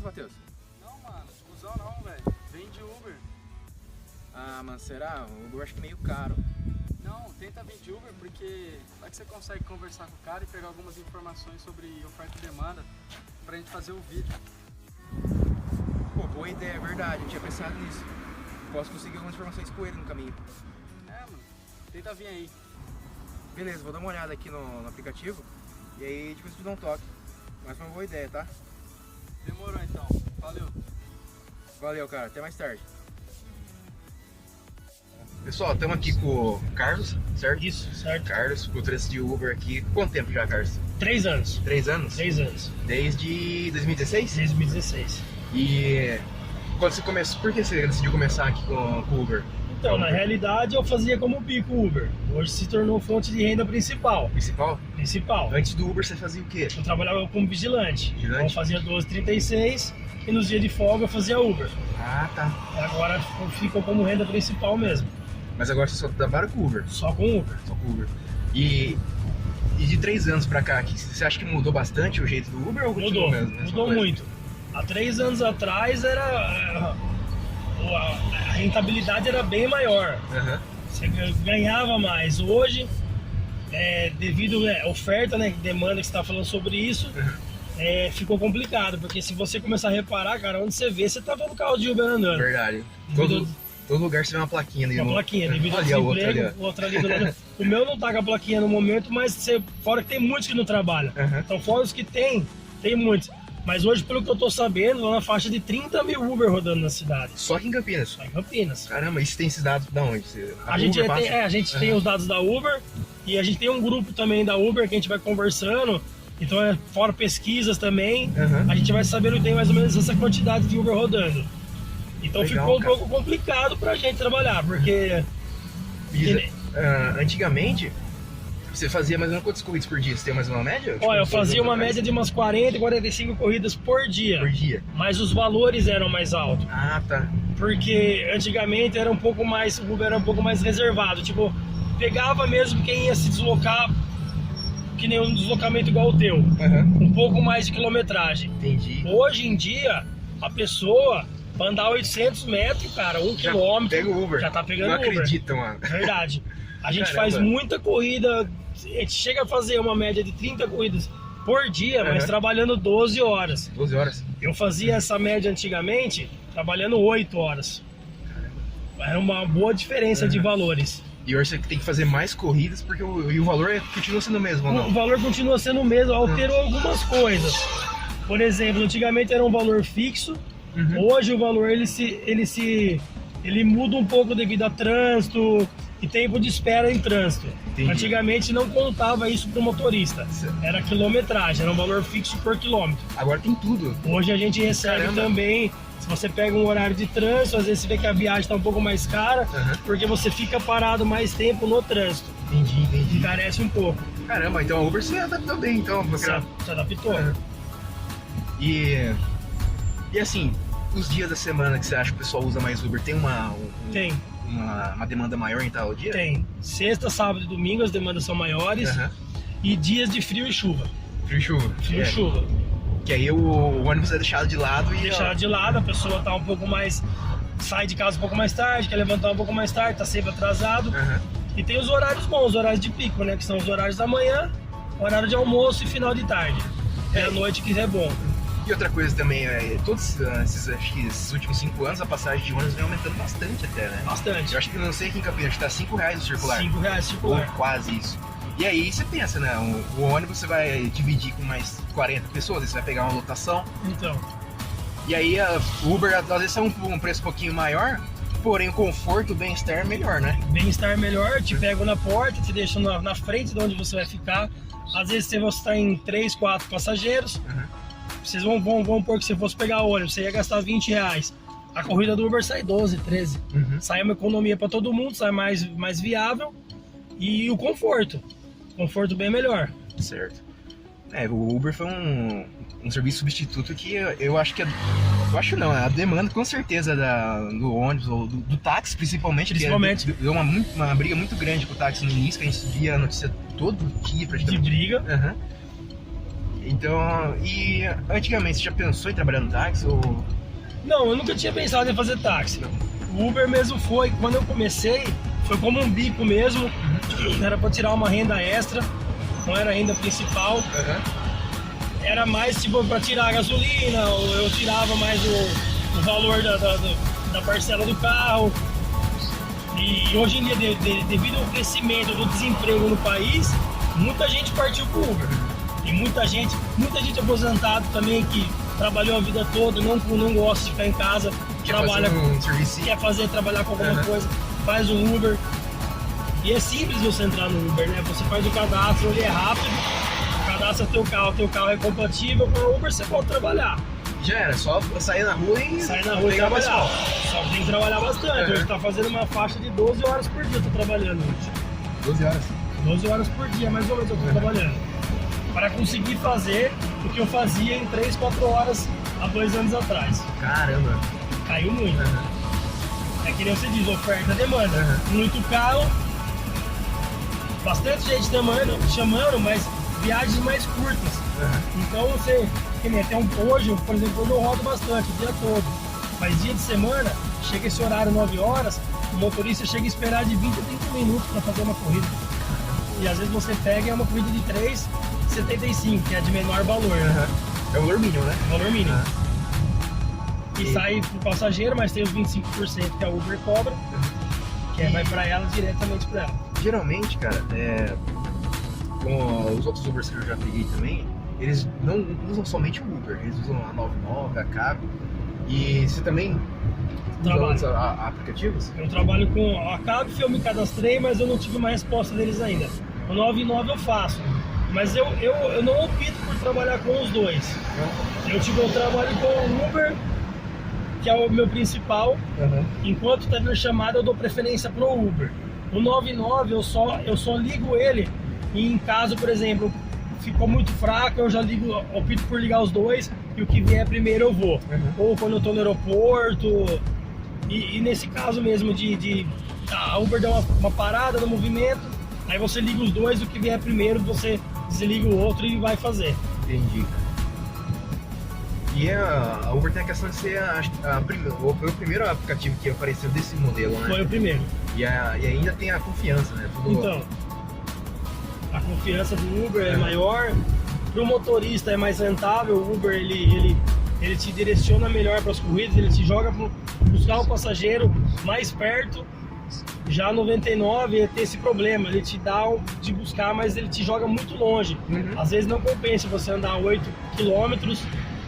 moto, Matheus? Não, mano, busão não, velho. Vem de Uber. Ah, mano, será? O Uber eu acho que é meio caro. Não, tenta vir de Uber porque vai que você consegue conversar com o cara e pegar algumas informações sobre oferta e demanda pra gente fazer o vídeo. Pô, boa ideia, é verdade, eu não tinha pensado nisso. Posso conseguir algumas informações com ele no caminho. É, mano, tenta vir aí. Beleza, vou dar uma olhada aqui no aplicativo e aí depois eu te dou um toque. Mas foi uma boa ideia, tá? Demorou então, valeu. Valeu, cara, até mais tarde. Pessoal, estamos aqui com o Carlos, certo? Isso, certo. Carlos, motorista de Uber aqui. Quanto tempo já, Carlos? 3 anos. 3 anos? 3 anos. Desde 2016? 2016. E quando você começou, por que você decidiu começar aqui com o Uber? Então, na realidade, eu fazia como bico Uber. Hoje se tornou fonte de renda principal. Principal? Principal. Antes do Uber você fazia o quê? Eu trabalhava como vigilante. Vigilante? Então, eu fazia 12h36 e nos dias de folga eu fazia Uber. Ah, tá. Agora ficou como renda principal mesmo. Mas agora você só trabalha com Uber? Só com Uber. Só com Uber. E de 3 anos pra cá, você acha que mudou bastante o jeito do Uber ou continua Mudou, mesmo? Mesma mudou coisa? muito. Há 3 anos atrás a rentabilidade era bem maior. Aham. Você ganhava mais. Hoje, devido à oferta, né, demanda que você está falando sobre isso, ficou complicado. Porque se você começar a reparar, cara, onde você vê, você tá vendo carro de Uber andando. Verdade. Devido- Todo lugar você vê uma plaquinha ali. Uma plaquinha, devido ao Ali, a outra desemprego, ali, ó. outra ali do lado. O meu não tá com a plaquinha no momento, mas fora que tem muitos que não trabalham. Aham. Então, fora os que tem muitos. Mas hoje, pelo que eu tô sabendo, lá na faixa de 30 mil Uber rodando na cidade. Só aqui em Campinas. Só em Campinas. Caramba, e você tem esses dados da onde? A gente, Uber passa? a gente tem os dados da Uber e a gente tem um grupo também da Uber que a gente vai conversando. Então, fora pesquisas também, Aham. a gente vai sabendo que tem mais ou menos essa quantidade de Uber rodando. Então Legal, ficou um cara. pouco complicado pra gente trabalhar, porque... Antigamente, você fazia mais ou menos quantas corridas por dia? Você tem mais uma média? Olha, eu Tipo, fazia uma atrás? média de umas 40, 45 corridas por dia. Por dia. Mas os valores eram mais altos. Ah, tá. Porque antigamente era um pouco mais, o Uber era um pouco mais reservado. Tipo, pegava mesmo quem ia se deslocar, que nem um deslocamento igual o teu. Aham. Um pouco mais de quilometragem. Entendi. Hoje em dia, a pessoa, pra andar 800 metros, cara, 1 Já quilômetro, pega o Uber. já tá pegando Não Uber. acredito, mano. Verdade. A gente Caramba. faz muita corrida, a gente chega a fazer uma média de 30 corridas por dia, mas Aham. trabalhando 12 horas. 12 horas. Eu fazia essa média antigamente trabalhando 8 horas. Era uma boa diferença de valores. E hoje você tem que fazer mais corridas porque o valor continua sendo o mesmo, ou O não? valor continua sendo o mesmo, alterou algumas coisas. Por exemplo, antigamente era um valor fixo, Uhum. hoje o valor ele muda um pouco devido a trânsito e tempo de espera em trânsito. Entendi. Antigamente não contava isso para o motorista, era quilometragem, era um valor fixo por quilômetro. Agora tem tudo. Hoje a gente recebe Caramba. também, se você pega um horário de trânsito, às vezes você vê que a viagem está um pouco mais cara, Aham. porque você fica parado mais tempo no trânsito, Entendi. encarece um pouco. Caramba, então a Uber se adaptou bem, então. Se adaptou. Aham. E assim, os dias da semana que você acha que o pessoal usa mais Uber, tem Tem. uma demanda maior em tal dia? Tem. Sexta, sábado e domingo as demandas são maiores. Aham. E dias de frio e chuva. Frio e chuva. Frio É. e chuva. Que aí o ônibus é deixado de lado e... Deixar de lado, a pessoa tá um pouco mais. Sai de casa um pouco mais tarde, quer levantar um pouco mais tarde, tá sempre atrasado. Aham. E tem os horários bons, os horários de pico, né? Que são os horários da manhã, horário de almoço e final de tarde. É a noite que é bom. E outra coisa também, todos acho que esses últimos 5 anos a passagem de ônibus vem aumentando bastante até, né? Bastante. Eu acho que não sei aqui em Campinas, acho que tá R$5 o circular. R$5 Ou circular. quase isso. E aí você pensa, né? O ônibus você vai dividir com mais 40 pessoas, aí você vai pegar uma lotação. Então, E aí o Uber às vezes é um preço um pouquinho maior, porém o conforto, o bem-estar é melhor, né? bem-estar melhor, te pego na porta, te deixo na frente de onde você vai ficar. Às vezes você está em 3, 4 passageiros. Uhum. Vocês vão pôr que se fosse pegar ônibus, você ia gastar R$20. A corrida do Uber sai 12, 13. Uhum. Sai uma economia para todo mundo, sai mais viável. E o conforto. Conforto bem melhor. Certo. O Uber foi um serviço substituto que eu acho que eu acho não, a demanda com certeza do ônibus ou do táxi principalmente. Principalmente. Deu uma briga muito grande com o táxi no início, que a gente via a notícia todo dia De praticamente. briga. Aham. Então, e antigamente você já pensou em trabalhar no táxi? Ou... Não, eu nunca tinha pensado em fazer táxi. O Uber mesmo foi, quando eu comecei, foi como um bico mesmo. Era para tirar uma renda extra, não era a renda principal. Era mais tipo para tirar a gasolina, ou eu tirava mais o valor da parcela do carro. E hoje em dia, devido ao crescimento do desemprego no país, muita gente partiu para o Uber. E muita gente aposentado também que trabalhou a vida toda, não gosta de ficar em casa, trabalha, quer trabalhar com alguma coisa, faz o Uber. E é simples você entrar no Uber, né? Você faz o cadastro, ele é rápido, cadastra teu carro é compatível com o Uber, você pode trabalhar. Já era, só sair na rua e trabalhar. Só tem que trabalhar bastante. Hoje tá fazendo uma faixa de 12 horas por dia, eu tô trabalhando hoje. 12 horas? 12 horas por dia, mais ou menos, eu tô trabalhando. Para conseguir fazer o que eu fazia em 3, 4 horas há 2 anos atrás. Caramba! Caiu muito. É que nem você diz, oferta e demanda. Muito carro, bastante gente chamando, mas viagens mais curtas. Então você, que nem até hoje, por exemplo, eu rodo bastante o dia todo. Mas dia de semana, chega esse horário 9 horas, o motorista chega a esperar de 20 a 30 minutos para fazer uma corrida. E às vezes você pega e é uma corrida de 3,75, que é de menor valor. É o valor mínimo, né? Valor mínimo. E sai pro passageiro, mas tem os 25% que a Uber cobra, que vai para ela diretamente para ela. Geralmente, cara, com os outros Ubers que eu já peguei também, eles não usam somente o Uber, eles usam a 99, a Cabify. E você também usa aplicativos? Eu trabalho com a Cabify, eu me cadastrei, mas eu não tive uma resposta deles ainda. O 99 eu faço, mas eu não opto por trabalhar com os dois. Eu trabalho com o Uber, que é o meu principal. Enquanto está na chamada, eu dou preferência pro Uber. O 99 eu só ligo ele em caso, por exemplo, ficou muito fraco, eu já opto por ligar os dois e o que vier primeiro eu vou. Ou quando eu tô no aeroporto. E nesse caso mesmo a Uber dá uma parada no movimento, aí você liga os dois, o que vier primeiro você desliga o outro e vai fazer. Entendi. E a Uber tem a questão de ser foi o primeiro aplicativo que apareceu desse modelo, né? Foi o primeiro. E ainda tem a confiança, né? Então, a confiança do Uber é maior, para o motorista é mais rentável. O Uber ele te direciona melhor para as corridas, ele te joga para buscar o passageiro mais perto. Já 99 tem esse problema, ele te dá de buscar, mas ele te joga muito longe. Às vezes não compensa você andar 8 km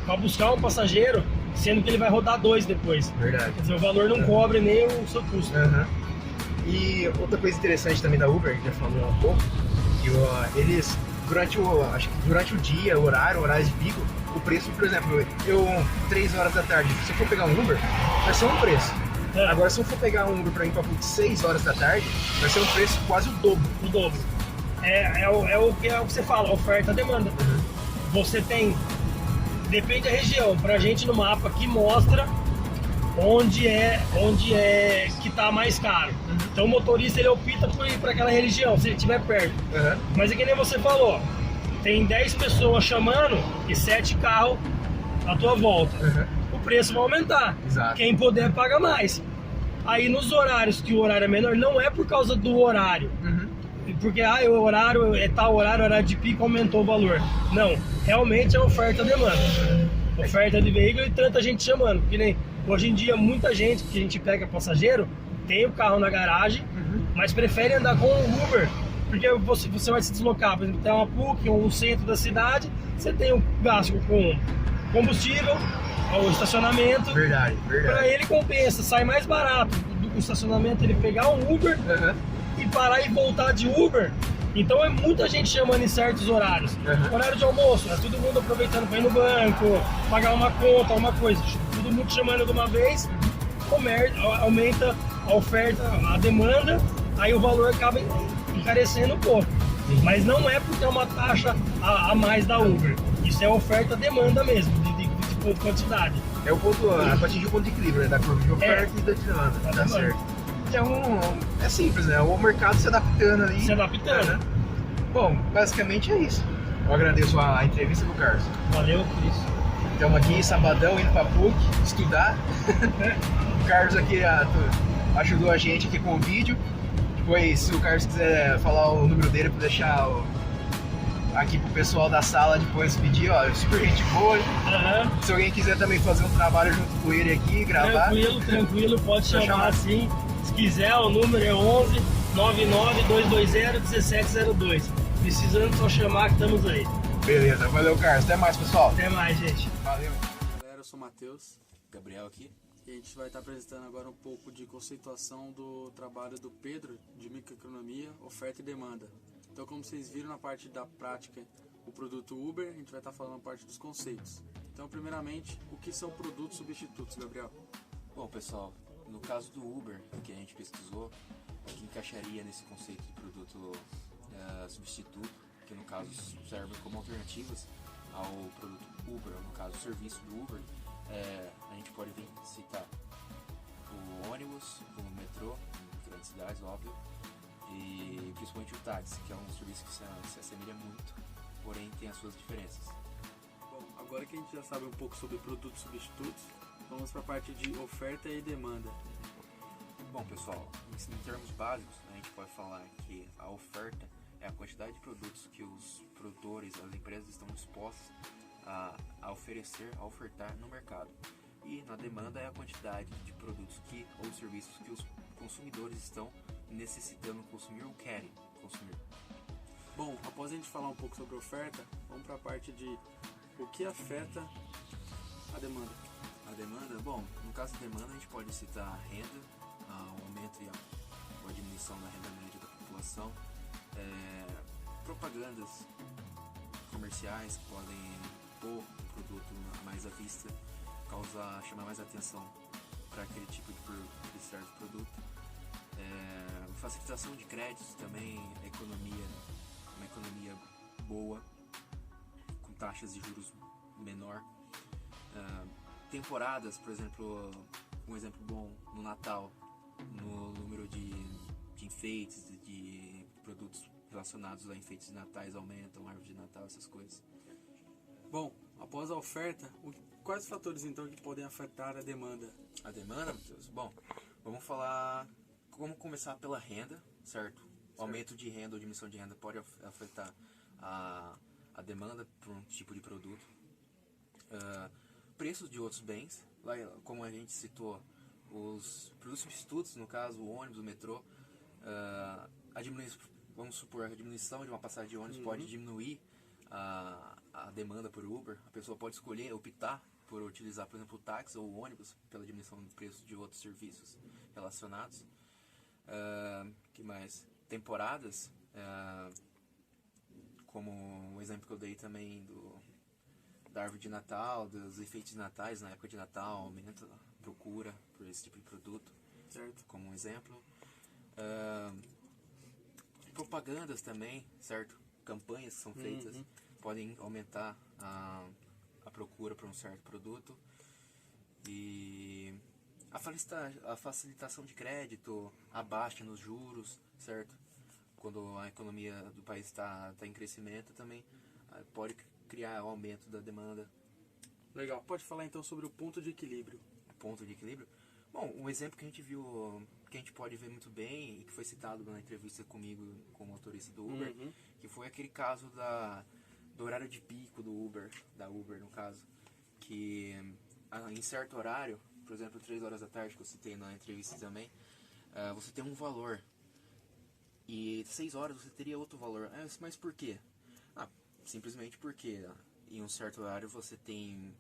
para buscar um passageiro, sendo que ele vai rodar 2 depois. Verdade. Quer dizer, o valor não cobre nem o seu custo. E outra coisa interessante também da Uber, que já falou um pouco, que eles, durante o dia, horários de pico, o preço, por exemplo, 3 horas da tarde, se eu for pegar um Uber, vai ser um preço. Agora, se eu for pegar um Uber para ir para 6 horas da tarde, vai ser um preço quase o dobro. O dobro. É o que você fala, oferta e demanda. Você tem, depende da região, pra gente no mapa que mostra onde é que tá mais caro. Então o motorista ele opta por ir para aquela região, se ele estiver perto. Mas é que nem você falou, tem 10 pessoas chamando e 7 carros à tua volta. O preço vai aumentar. Exato. Quem puder paga mais. Aí nos horários que o horário é menor, não é por causa do horário. Porque o horário é tal horário de pico aumentou o valor. Não, realmente é oferta e demanda. Oferta de veículo e tanta gente chamando. Porque nem hoje em dia muita gente que a gente pega passageiro tem o carro na garagem, mas prefere andar com o Uber. Porque você vai se deslocar, por exemplo, tem uma PUC ou um centro da cidade, você tem o gasto com combustível, o estacionamento. Verdade. Para ele compensa, sai mais barato do estacionamento ele pegar um Uber e parar e voltar de Uber. Então é muita gente chamando em certos horários. Horário de almoço, é todo mundo aproveitando para ir no banco, pagar uma conta, uma coisa. Todo mundo chamando de uma vez, aumenta a oferta, a demanda, aí o valor acaba encarecendo um pouco. Mas não é porque é uma taxa a mais da Uber. Isso é oferta-demanda mesmo, de quantidade. É o ponto, para atingir o ponto de equilíbrio, né? Da curva de oferta e da demanda. Tá certo. Então, é simples, né? O mercado se adaptando ali. Se adaptando. Bom, basicamente é isso. Eu agradeço a entrevista do Carlos. Valeu, Cris. Estamos aqui, sabadão, indo pra PUC, estudar. O Carlos aqui ajudou a gente aqui com o vídeo. Depois, se o Carlos quiser falar o número dele para deixar aqui pro pessoal da sala depois pedir, ó, super gente boa. Uhum. Se alguém quiser também fazer um trabalho junto com ele aqui, gravar. Tranquilo, pode chamar assim. Se quiser, o número é 11 99 220 1702. Precisando, só chamar que estamos aí. Beleza, valeu, Carlos. Até mais, pessoal. Até mais, gente. Valeu. Galera, eu sou o Matheus, Gabriel aqui. e a gente vai estar apresentando agora um pouco de conceituação do trabalho do Pedro de microeconomia, oferta e demanda. Então, como vocês viram na parte da prática, o produto Uber, a gente vai estar falando a parte dos conceitos. Então, primeiramente, o que são produtos substitutos, Gabriel? Bom, pessoal, no caso do Uber, que a gente pesquisou, que encaixaria nesse conceito de produto substituto, que no caso serve como alternativas ao produto Uber, no caso o serviço do Uber, a gente pode citar o ônibus, o metrô, em grandes cidades, óbvio, e principalmente o táxi, que é um serviço que se assemelha muito, porém tem as suas diferenças. Bom, agora que a gente já sabe um pouco sobre produtos substitutos, vamos para a parte de oferta e demanda. Bom, pessoal, em termos básicos, a gente pode falar que a oferta é a quantidade de produtos que os produtores, as empresas estão dispostos a oferecer, a ofertar no mercado. E na demanda é a quantidade de produtos ou serviços que os consumidores estão necessitando consumir ou querem consumir. Bom, após a gente falar um pouco sobre oferta, vamos para a parte de o que afeta a demanda. A demanda, bom, no caso da demanda a gente pode citar a renda, o aumento e a diminuição da renda média da população, propagandas comerciais que podem pôr um produto mais à vista, chamar mais atenção para aquele tipo de certo produto, facilitação de créditos também, uma economia boa, com taxas de juros menor, temporadas, por exemplo, um exemplo bom no Natal, no número de enfeites, de produtos relacionados a enfeites de natais aumentam, árvore de Natal, essas coisas. Bom, após a oferta, quais os fatores então que podem afetar a demanda? A demanda, Matheus? Bom, vamos começar pela renda, certo? O aumento de renda ou diminuição de renda pode afetar a demanda por um tipo de produto. Preços de outros bens, como a gente citou, os produtos substitutos, no caso o ônibus, o metrô, vamos supor, a diminuição de uma passagem de ônibus pode diminuir a demanda por Uber. A pessoa pode escolher, optar por utilizar, por exemplo, o táxi ou o ônibus pela diminuição do preço de outros serviços relacionados. Que mais? Temporadas, como o exemplo que eu dei também da árvore de Natal, dos enfeites de natais na época de Natal, aumenta a procura por esse tipo de produto, Certo. como um exemplo. Propagandas também, certo? Campanhas que são feitas podem aumentar a procura por um certo produto. E a facilitação de crédito, a baixa nos juros, certo? Quando a economia do país está em crescimento também pode criar o aumento da demanda. Legal. Pode falar então sobre o ponto de equilíbrio. Ponto de equilíbrio? Bom, um exemplo que a gente viu, que a gente pode ver muito bem e que foi citado na entrevista comigo como motorista do Uber, que foi aquele caso do horário de pico da Uber no caso, que em certo horário, por exemplo 3 horas da tarde que eu citei na entrevista também, você tem um valor e 6 horas você teria outro valor. Mas por quê? Simplesmente porque em um certo horário você tem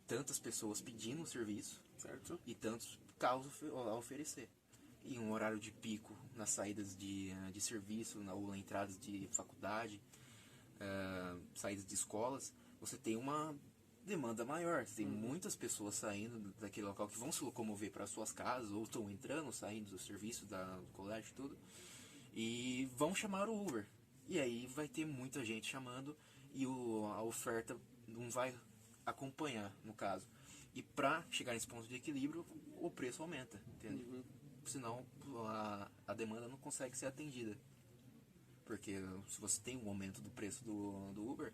tantas pessoas pedindo um serviço, Certo. e tantos carros a oferecer. Em um horário de pico, nas saídas de serviço, ou na entradas de faculdade, saídas de escolas, você tem uma demanda maior. Você tem muitas pessoas saindo daquele local que vão se locomover para suas casas, ou estão entrando, saindo do serviço, do colégio, tudo, e vão chamar o Uber. E aí vai ter muita gente chamando e a oferta não vai acompanhar, no caso. E para chegar nesse ponto de equilíbrio, o preço aumenta, entende? Senão a demanda não consegue ser atendida. Porque se você tem um aumento do preço do Uber,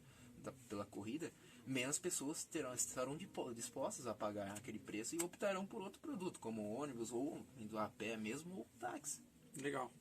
pela corrida, menos pessoas estarão dispostas a pagar aquele preço e optarão por outro produto, como ônibus ou indo a pé mesmo ou táxi. Legal.